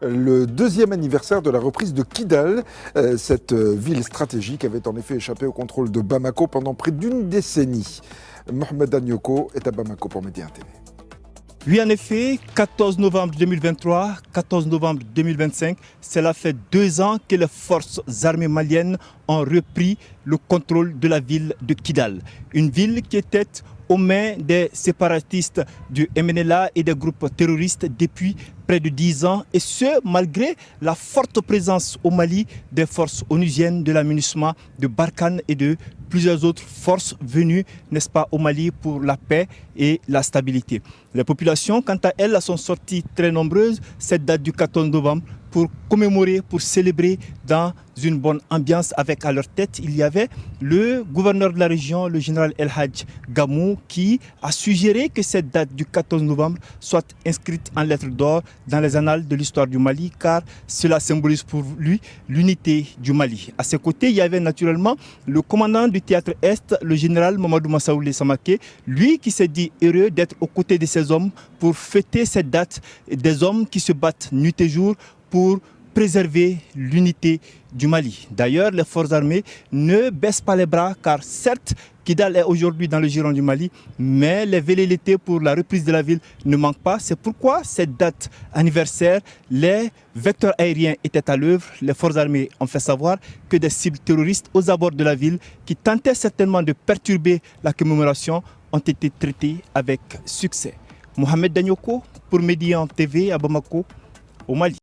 le deuxième anniversaire de la reprise de Kidal. Cette ville stratégique avait en effet échappé au contrôle de Bamako pendant près d'une décennie. Mohamed Agnoco est à Bamako pour Média TV. Oui, en effet, 14 novembre 2023, 14 novembre 2025, cela fait 2 ans que les forces armées maliennes ont repris le contrôle de la ville de Kidal. Une ville qui était aux mains des séparatistes du MNLA et des groupes terroristes depuis près de 10 ans, et ce, malgré la forte présence au Mali des forces onusiennes, de la MINUSMA, de Barkhane et de plusieurs autres forces venues, n'est-ce pas, au Mali pour la paix et la stabilité. Les populations, quant à elles, sont sorties très nombreuses cette date du 14 novembre pour commémorer, pour célébrer dans une bonne ambiance. Avec à leur tête, il y avait le gouverneur de la région, le général El Hadj Gamou, qui a suggéré que cette date du 14 novembre soit inscrite en lettres d'or dans les annales de l'histoire du Mali, car cela symbolise pour lui l'unité du Mali. À ses côtés, il y avait naturellement le commandant du théâtre Est, le général Mamadou Massaoulé Samaké, lui qui s'est dit heureux d'être aux côtés de ces hommes pour fêter cette date, des hommes qui se battent nuit et jour pour préserver l'unité du Mali. D'ailleurs, les forces armées ne baissent pas les bras, car certes, Kidal est aujourd'hui dans le giron du Mali, mais les velléités pour la reprise de la ville ne manquent pas. C'est pourquoi cette date anniversaire, les vecteurs aériens étaient à l'œuvre. Les forces armées ont fait savoir que des cibles terroristes aux abords de la ville, qui tentaient certainement de perturber la commémoration, ont été traitées avec succès. Mohamed Agnoco pour Média TV à Bamako, au Mali.